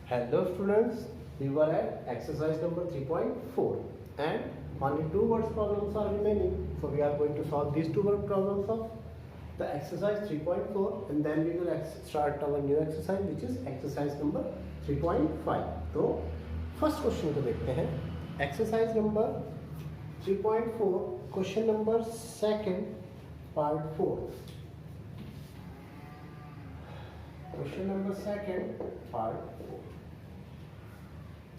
Hello students, we were at exercise number 3.4 and only two words problems are remaining. So we are going to solve these two word problems of the exercise 3.4 and then we will start our new exercise which is exercise number 3.5. तो first question को देखते हैं. Exercise number 3.4 question number second part 4. Question number second part 4.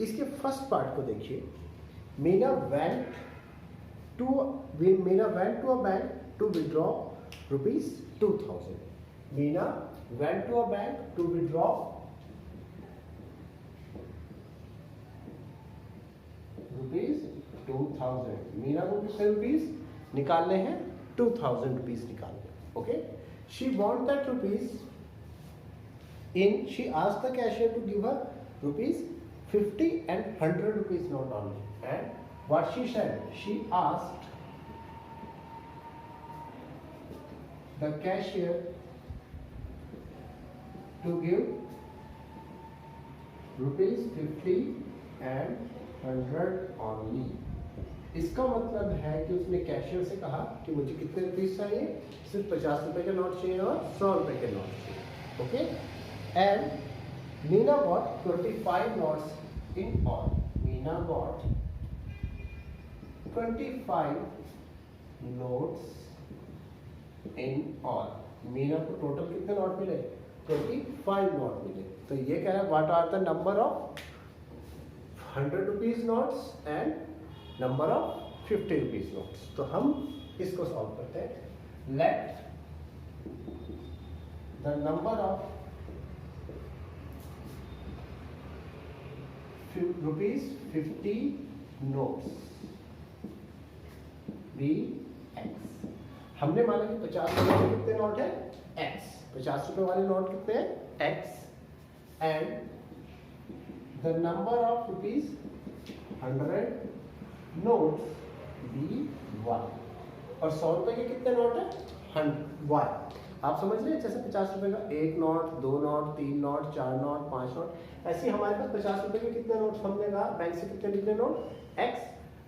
इसके first part को देखिए. Meena went to a bank to withdraw ₹2000. Meena went to a bank to withdraw ₹2000. Meena को कितने rupees निकालने हैं? 2000 रुपीस निकालने. Okay. She want that rupees she asked the cashier to give her ₹50 and ₹100 note only. And what she said? She asked the cashier to give ₹50 and 100 only. इसका मतलब है कि उसने कैशियर से कहा कि मुझे कितने रुपीस चाहिए? सिर्फ 50 रुपए के नोट चाहिए और 100 रुपए के नोट चाहिए. Okay. And Meena got 25 notes in all. Meena got 25 notes in all. Meena को टोटल कितने नोट मिले? 25 नोट मिले. तो ये कह रहा है what are the number of 100 rupees notes and number of 50 rupees notes. तो हम इसको सॉल्व करते हैं. Let the number of ₹50 notes be X. हमने माना कि 50 रुपए वाले कितने नोट है? X. 50 रुपए वाले नोट कितने हैं? X. And the number of ₹100 notes be Y. और 100 रुपए के कितने नोट है? 100 Y. आप समझ रहे हैं? जैसे 50 रुपए का एक नोट, दो नोट, तीन नोट, चार नोट, 5 नोट, ऐसे ही हमारे पास 50 रुपए के कितने नोट हमने कहा बैंक से कितने निकले नोट? X.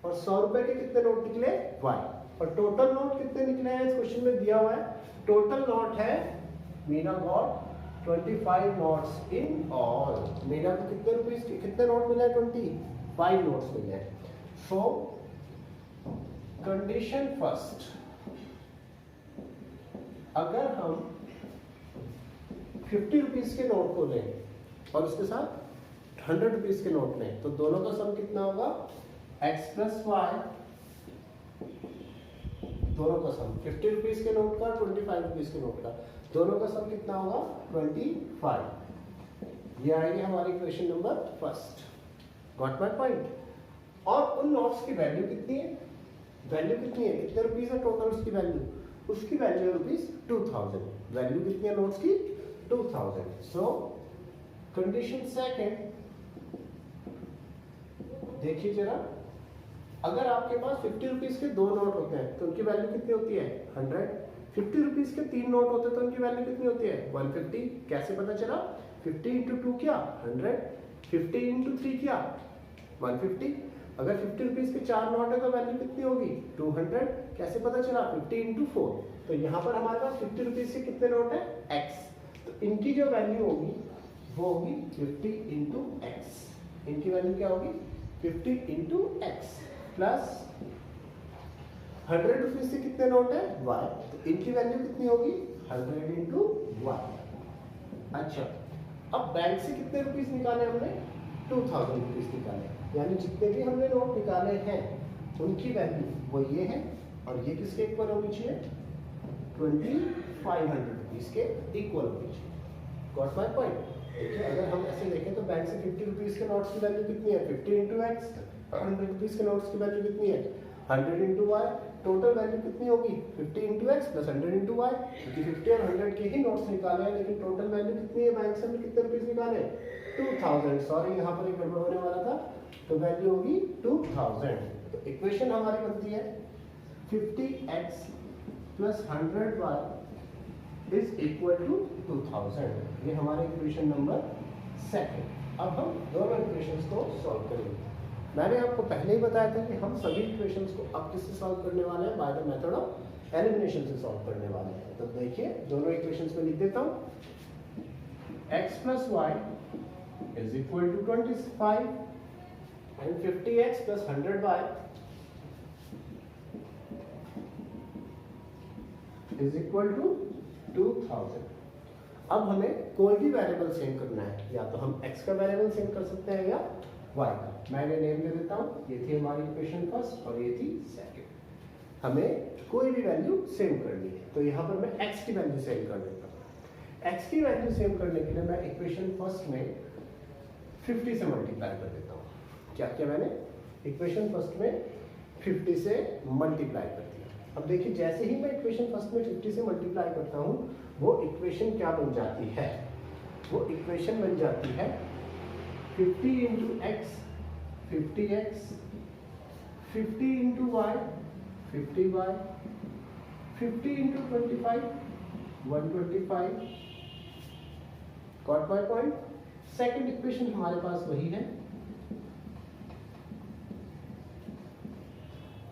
और 100 रुपए के कितने नोट निकले? Y. और टोटल नोट कितने निकले हैं इस क्वेश्चन में दिया हुआ है. टोटल नोट है Meena got 25 notes in all. Meena को कितने रुपीस कितने नोट मिले हैं? 25 नोट्स मिले हैं. सो कंडीशन फर्स्ट, अगर हम 50 रुपीस के नोट को लें और उसके साथ 100 रुपीस के नोट लें तो दोनों का सम कितना होगा? X + Y. दोनों का सम 50 रुपीस के नोट का 25 रुपीस के नोट का दोनों का सम कितना होगा? 25. ये आएगी हमारी equation number first. Got my point. और उन नोट्स की वैल्यू कितनी है? वैल्यू कितनी है? कितने रुपीस है टोटल उसकी वैल्यू? उसकी वैल्यू है ₹2000. वैल्यू कितनी है नोट्स की? 2000. सो कंडीशन सेकंड देखिए जरा. अगर आपके पास 50 रुपीस के दो नोट होते हैं तो उनकी वैल्यू कितनी होती है? 100. 50 रुपीस के 3 नोट होते हैं तो उनकी वैल्यू कितनी होती है? 150. कैसे पता चला? 50 × 2 क्या? 100. 50 × 3 क्या? 150. अगर 50 रुपीस के 4 नोट है तो वैल्यू कितनी होगी? 200. कैसे पता चला? 50 × 4. तो यहाँ पर हमारे पास 50 रुपीस के कितने नोट है? X. तो इनकी जो वैल्यू होगी वो होगी 50 × X. इनकी वैल्यू क्या होगी? 50 × X प्लस 100 रुपीस से कितने नोट है? Y. तो इनकी वैल्यू कितनी होगी? 100 × Y. अच्छा, अब बैंक से कितने रुपीस निकाले हमने? 2000 रुपीस निकाले. यानी जितने भी हमने नोट निकाले हैं उनकी वैल्यू वो ये है और ये किसके इक्वल होनी चाहिए? 2500 रुपीस के इक्वल होनी चाहिए. Got my point. देखिए अगर हम ऐसे देखें तो बैंक से 50 रुपीस के नोट्स की वैल्यू कितनी है? 50 × X. 100 रुपीस के नोट्स की वैल्यू कितनी है? 100 × Y. टोटल वैल्यू कितनी होगी? 50 × X + 100 × Y. क्योंकि 50 और 100 के ही नोट्स निकाले हैं लेकिन टोटल वैल्यू कितनी है? बैंक से हमने कितने रुपीस निकाले? 2000. सॉरी यहाँ पर एक गड़बड़ होने वाला था. तो वैल्यू होगी 2000. तो इक्वेशन हमारी बनती है 50X + 100Y is equal to 2000। ये हमारे इक्वेशन नंबर सेकंड। अब हम दोनों इक्वेशंस को सॉल्व करेंगे। मैंने आपको पहले ही बताया था कि हम सभी इक्वेशंस को अब किससे सॉल्व करने वाले हैं, by the method of elimination से सॉल्व करने वाले हैं। तो देखिए दोनों इक्वेशंस में लिख देता हूं, x plus y is equal to 25 and 50x plus 100y is equal to 2000। अब हमें कोई भी वेरिएबल सेंड करना है, या तो हम x का वेरिएबल सेंड कर सकते हैं या y का। मैंने नेम दे देता हूँ, ये थी हमारी इक्वेशन फर्स्ट और ये थी सेकंड। हमें कोई भी वैल्यू सेंड करनी है, तो यहाँ पर मैं x की वैल्यू सेंड कर देता हूँ। x की वैल्यू सेंड करने के लिए मैं इक्वेशन फर्स्ट में 50 से मल्टीप्लाई कर देता हूँ। क्या किया मैंने, इक्वेशन फर्स्ट में 50 से मल्टीप्लाई कर दिया। अब देखिए जैसे ही मैं इक्वेशन फर्स्ट में 50 से मल्टीप्लाई करता हूँ, वो इक्वेशन क्या बन जाती है, वो इक्वेशन बन जाती है 50 into x 50x, 50 into y 50y, 50 into 25 125। Got my point. Second equation हमारे पास वही है,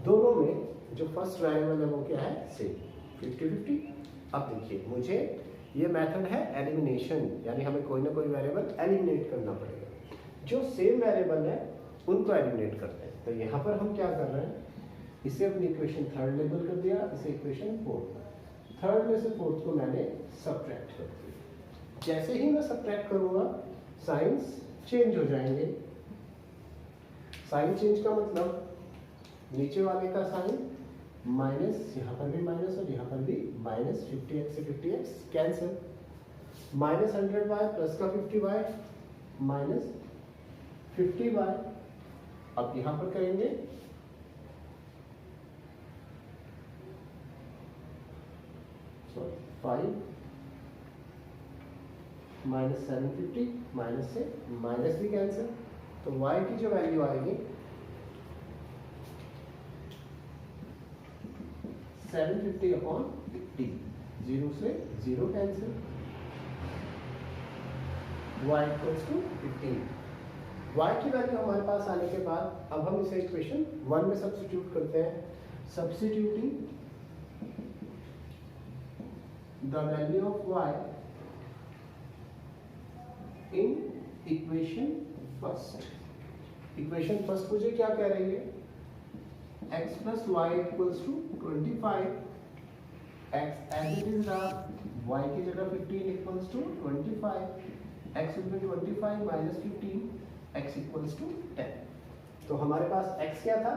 दोनों में जो फर्स्ट वेरिएबल है वो क्या है, सेम 50-50। अब देखिए मुझे ये मेथड है एलिमिनेशन, यानी हमें कोई ना कोई वेरिएबल एलिमिनेट करना पड़ेगा। जो सेम वेरिएबल है उनको एलिमिनेट करते हैं। तो यहाँ पर हम क्या कर रहे हैं, इसे अपनी इक्वेशन थर्ड लेबल कर दिया, इसे इक्वेशन फोर्थ। थर्ड में से फोर्थ को मैंने सब्ट्रैक्ट कर दिया। जैसे ही मैं सब्ट्रैक्ट करूंगा साइंस चेंज हो जाएंगे। साइन चेंज का मतलब नीचे वाले का साइन माइनस, यहाँ पर भी माइनस और यहाँ पर भी माइनस, 50x से 50x cancel, minus 100y plus का 50y माइनस 50y। अब यहाँ पर करेंगे सॉरी 5 माइनस 750, माइनस से माइनस भी कैंसिल, तो y की जो वैल्यू आएगी 750 अपॉन 50, 0 से 0 cancel, y equals to 15। y की वैल्यू हमारे पास आने के बाद अब हम इसे इक्वेशन 1 में सब्स्टिट्यूट करते हैं। Substituting the value of y in equation first. Equation first मुझे क्या कह रही है, x plus y equals to 25, x as it is रहा, y की जगह 15 equals to 25, x will be 25 minus 15, x equals to 10। तो हमारे पास x क्या था,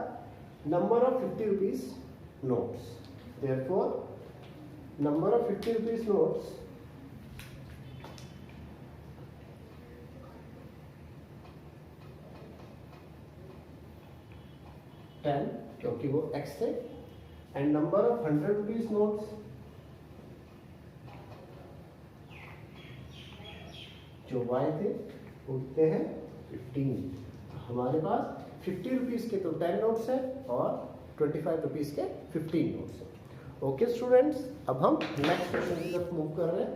number of 50 rupees notes. therefore number of 50 rupees notes ten, क्योंकि वो x थे, and number of 100 rupees notes जो y थे वो कितने हैं 15। हमारे पास 50 रुपीज के तो 10 नोट्स हैं और 25 रुपीज के 15 नोट्स हैं। ओके स्टूडेंट्स, अब हम नेक्स्ट क्वेश्चन की तरफ मूव कर रहे हैं।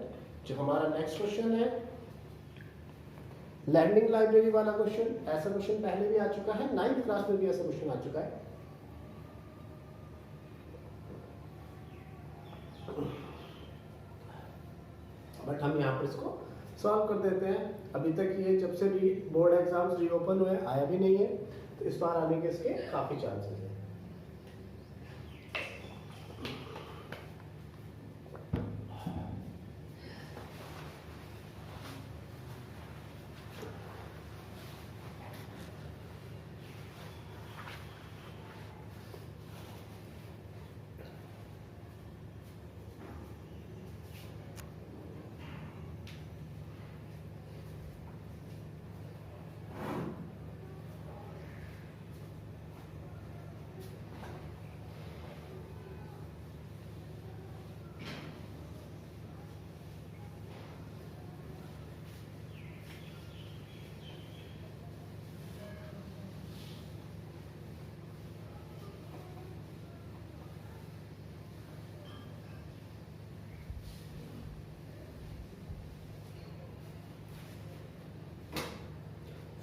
जो हमारा नेक्स्ट क्वेश्चन है लैंडिंग लाइब्रेरी वाला क्वेश्चन। ऐसा क्वेश्चन पहले भी आ चुका है, 9th क्लास में भी ऐसा क्वेश्चन आ चुका है। बट हम यहाँ पर इसको सॉल्व कर देते हैं। अभी तक ये जब से बोर्ड एग्जाम्स रीओपन हुए आया भी नहीं है, तो इस बार आने के इसके काफी चांसेस हैं।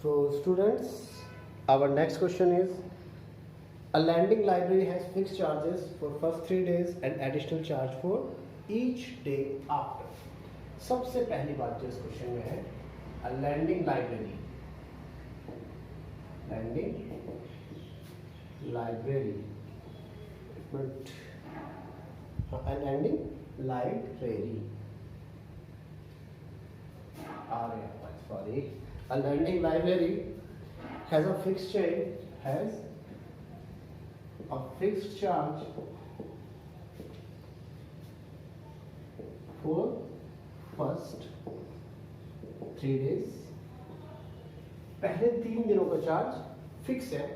So students, our next question is, a lending library has fixed charges for first 3 days and additional charge for each day after. सबसे पहली बात जो इस क्वेश्चन में है, a lending library but a lending library a lending library has a fixed charge for first 3 days. पहले 3 दिनों का चार्ज फिक्स है,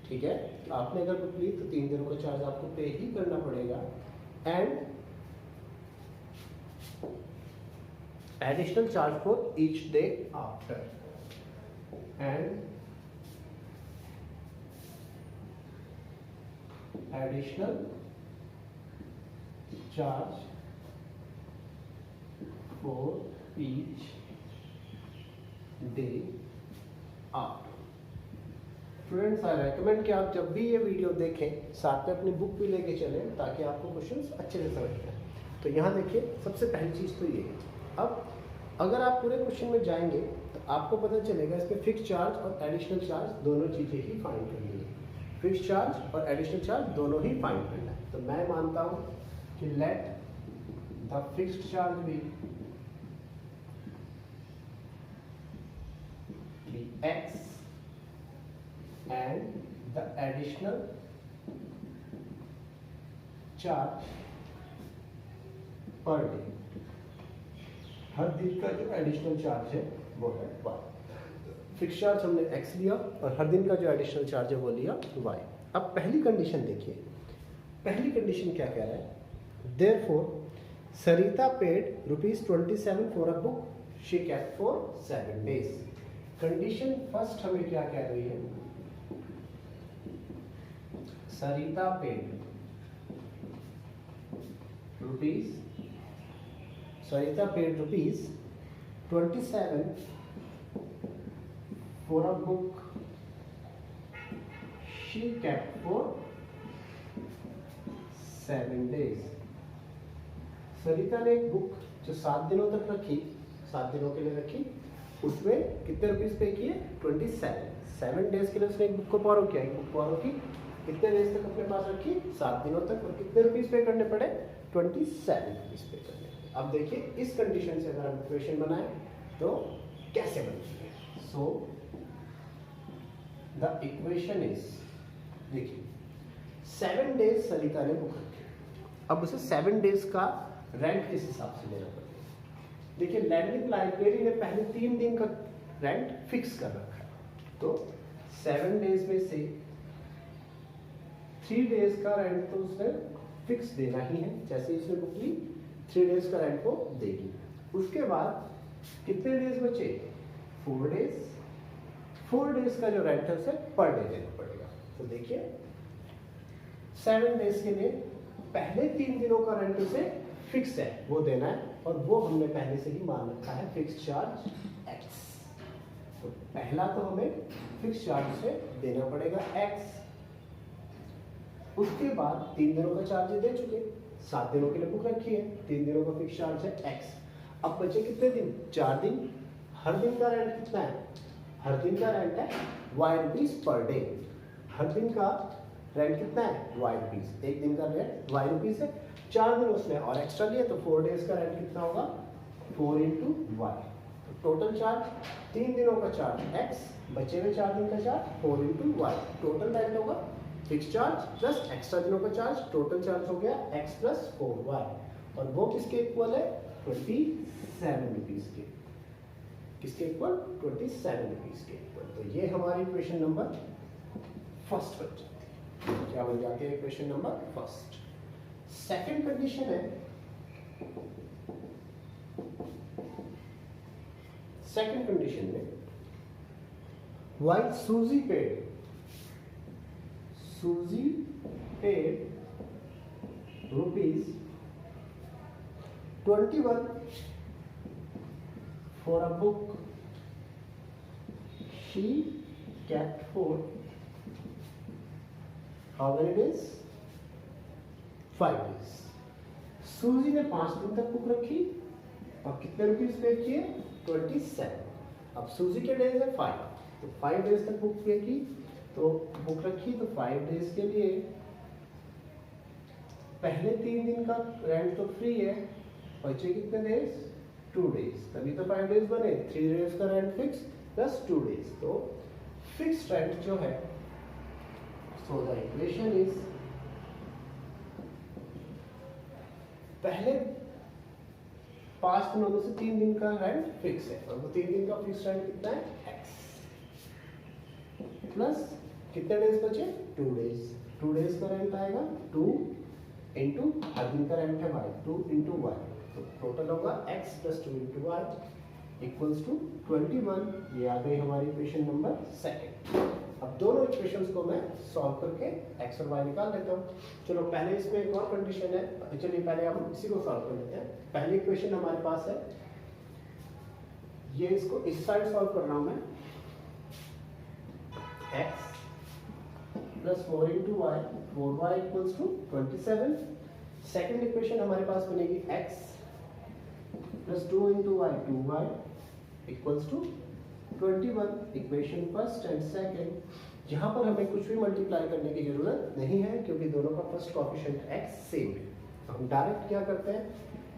ठीक है। आपने अगर बुक ली तो 3 दिनों का चार्ज आपको पे ही करना पड़ेगा, and additional charge for each day after, and additional charge for each day after. Students, I recommend कि आप जब भी ये वीडियो देखें साथ में अपनी बुक भी लेके चलें ताकि आपको क्वेश्चंस अच्छे से समझ में आए। तो यहाँ देखिए, सबसे पहली चीज़ तो ये है। अब अगर आप पूरे क्वेश्चन में जाएंगे तो आपको पता चलेगा इसमें फिक्स चार्ज और एडिशनल चार्ज दोनों चीज़ें ही फाइंड करनी है। फिक्स चार्ज और एडिशनल चार्ज दोनों ही फाइंड करना है। तो मैं मानता हूँ कि let the fixed charge be x and the additional charge per day, हर दिन का जो एडिशनल चार्ज है वो है y। फिक्स चार्ज हमने x लिया और हर दिन का जो एडिशनल चार्ज है वो लिया y। अब पहली कंडीशन देखिए, पहली कंडीशन क्या कह रहा है, therefore Sarita paid ₹27 for a book she kept for 7 days। Condition first हमें क्या कह रही है, Sarita paid ₹27 for a book she kept for 7 days। Sarita ने एक बुक जो 7 दिनों तक रखी, 7 दिनों के लिए रखी, उसमें कितने रुपीस पे किए, 27। 7 डेज के लिए उसने एक बुक को बोरो किया, एक बुक बोरो की, कितने डेज तक अपने पास रखी, 7 दिनों तक, और कितने रुपीस पे करने पड़े, 27 रुपीस पे करने पड़े। अब देखिए इस कंडीशन से अगर हम इक्वेशन बनाए तो कैसे बनती है। सो द इक्वेशन इज, देखिए 7 डेज सरिता ने बुक रखी, अब उसे 7 डेज का रेंट किस हिसाब से लेना पड़ेगा। देखिए लैंडिंग लाइब्रेरी ने पहले 3 दिन का रेंट फिक्स कर रखा है, तो 7 डेज में से 3 डेज का रेंट तो उसने फिक्स देना ही है। जैसे उसने बुक ली 3 डेज का रेंट वो देगी। उसके बाद कितने डेज बचे, 4 डेज। 4 डेज का जो रेंट है उसे पर डे देना पड़ेगा। तो देखिए 7 डेज के लिए पहले 3 दिनों का रेंट उसे फिक्स है, वो देना है, और वो हमने पहले से ही मान रखा है फिक्स चार्ज x। तो पहला तो हमें फिक्स चार्ज से देना पड़ेगा x। उसके बाद 3 दिनों का चार्ज दे चुके, 7 दिनों के लिए बुक रखी है, 3 दिनों का फिक्स चार्ज है x। अब बचे कितने दिन, 4 दिन। हर दिन का रेंट कितना है, हर दिन का रेंट है y रुपीस पर डे। हर दिन का रेंट कितना है, y रुपीस। एक दिन का रेंट y रुपीस है, 4 दिन उसने और एक्स्ट्रा लिया, तो 4 डेज का रेंट कितना होगा, 4 into y। तो टोटल चार्ज 3 दिनों का चार्ज x, बचे हुए 4 दिन का charge 4 into y। Total rent होगा फिक्स चार्ज प्लस एक्स्ट्रा दिनों का चार्ज, टोटल चार्ज हो गया x प्लस 4y, और वो किसके इक्वल है, 27 रुपीस के। किसके इक्वल, 27 रुपीस के इक्वल। तो ये हमारी इक्वेशन नंबर फर्स्ट बन जाती है। क्या बन जाती है equation number first. Second condition है, सेकंड कंडीशन में while Susie paid ₹21 for a book she kept food how many days? 5 days. सूजी ने 5 दिन तक बुक रखी और कितने रुपीज पे किए? 27. अब सूजी के डेज है 5, तो 5 डेज तक बुक पे की, तो बुक रखी, तो 5 डेज के लिए पहले 3 दिन का रेंट तो फ्री है, बचे कितने डेज? 2 डेज, तभी तो 5 डेज बने। 3 डेज का रेंट फिक्स प्लस 2 डेज, तो फिक्स रेंट जो है, सो द इक्वेशन इज, पहले 5 दिनों में से 3 दिन का रेंट फिक्स है, और वो 3 दिन का फिक्स रेंट कितना है? x प्लस कितने डेज बचे? 2 डेज। 2 डेज का रेंट आएगा 2 इंटू हर दिन का रेंट है y, 2 इंटू वाई, तो टोटल होगा x plus 2 into y equals to 21। ये आ गई हमारी इक्वेशन नंबर 2। अब दोनों इक्वेशंस को मैं सॉल्व करके x और y निकाल लेता हूँ। चलो पहले इसमें एक और कंडीशन है, चलिए पहले हम इसी को सॉल्व कर लेते हैं। पहली इक्वेशन हमारे पास है, ये इसको इस साइड सॉल्व कर रहा हूँ मैं, x plus 4 into y, 4y equals to 27। Second equation हमारे पास बनेगी x plus 2 into y, 2y equals to 21। Equation first and second, यहाँ पर हमें कुछ भी मल्टीप्लाई करने की जरूरत नहीं है क्योंकि दोनों का फर्स्ट कोएफिशिएंट x सेम है। तो हम डायरेक्ट क्या करते हैं,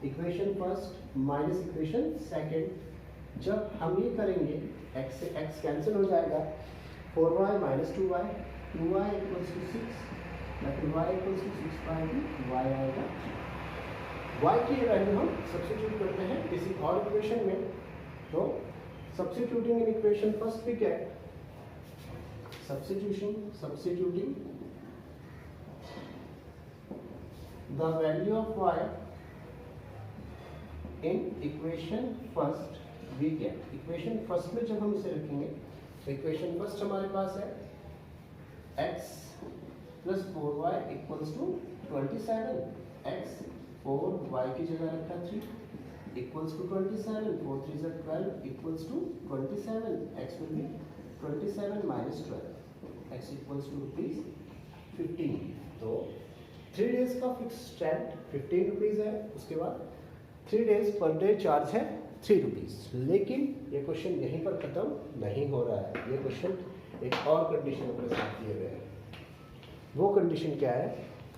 equation first minus equation second. जब हम ये करेंगे x से x कैंसिल हो जाएगा, 4y minus 2y, 2y equals to 6, y equals to 6 पाएगी, y आएगा। y की वैल्यू हम सब्स्टिट्यूट करते हैं किसी और इक्वेशन में, तो substituting in equation first we get substituting the value of y in equation first we get, equation first में जब हम इसे रखेंगे तो equation first हमारे पास है x plus 4y equals to 27, x 4y की जगह रखा 3 equals to 27, 4 3 is 12 equals to 27, x will be 27 minus 12, x equals to rupees 15। तो 3 days का फिक्स रेंट 15 रुपीज़ है, उसके बाद 3 days पर डे चार्ज है 3 रुपीज़। लेकिन ये क्वेश्चन यहीं पर ख़त्म नहीं हो रहा है, ये क्वेश्चन एक और कंडीशन अपने साथ दिए गए हैं। वो कंडीशन क्या है,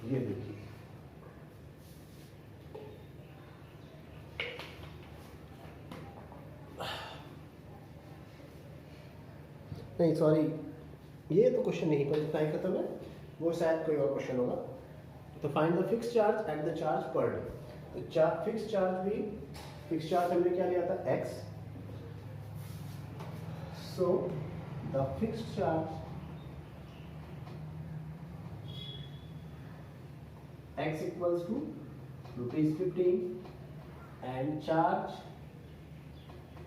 ये देखिए। नहीं सॉरी, ये तो क्वेश्चन नहीं पर इतना ही खत्म है, वो शायद कोई और क्वेश्चन होगा। तो find the fix charge at the charge per day. तो फिक्स चार्ज भी, फिक्स चार्ज हमने क्या लिया था x, so the fix charge x equals to ₹15 and charge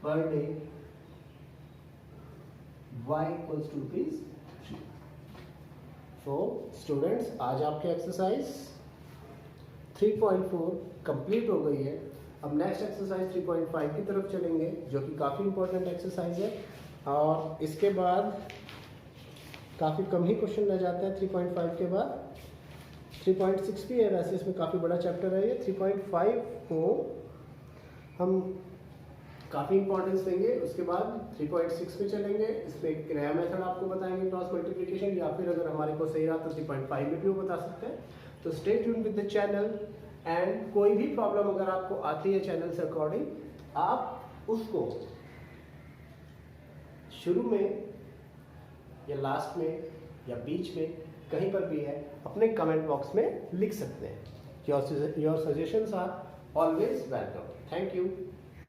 per day y equals to ₹3। So students, आज आपकी एक्सरसाइज 3.4 कंप्लीट हो गई है। अब नेक्स्ट एक्सरसाइज 3.5 की तरफ चलेंगे, जो कि काफ़ी इंपॉर्टेंट एक्सरसाइज है, और इसके बाद काफ़ी कम ही क्वेश्चन रह जाते हैं 3.5 के बाद। 3.6 भी है, वैसे इसमें काफ़ी बड़ा चैप्टर है ये। 3.5 को हम काफ़ी इंपॉर्टेंस देंगे, उसके बाद 3.6 पे चलेंगे। इसमें एक नया मेथड आपको बताएंगे क्रॉस मल्टीप्लिकेशन, या फिर अगर हमारे को सही रहा तो 3.5 में भी वो बता सकते हैं। तो stay tune with the channel, and कोई भी प्रॉब्लम अगर आपको आती है चैनल से अकॉर्डिंग, आप उसको शुरू में या लास्ट में या बीच में कहीं पर भी है अपने कमेंट बॉक्स में लिख सकते हैं। Your suggestions are always welcome. Thank you.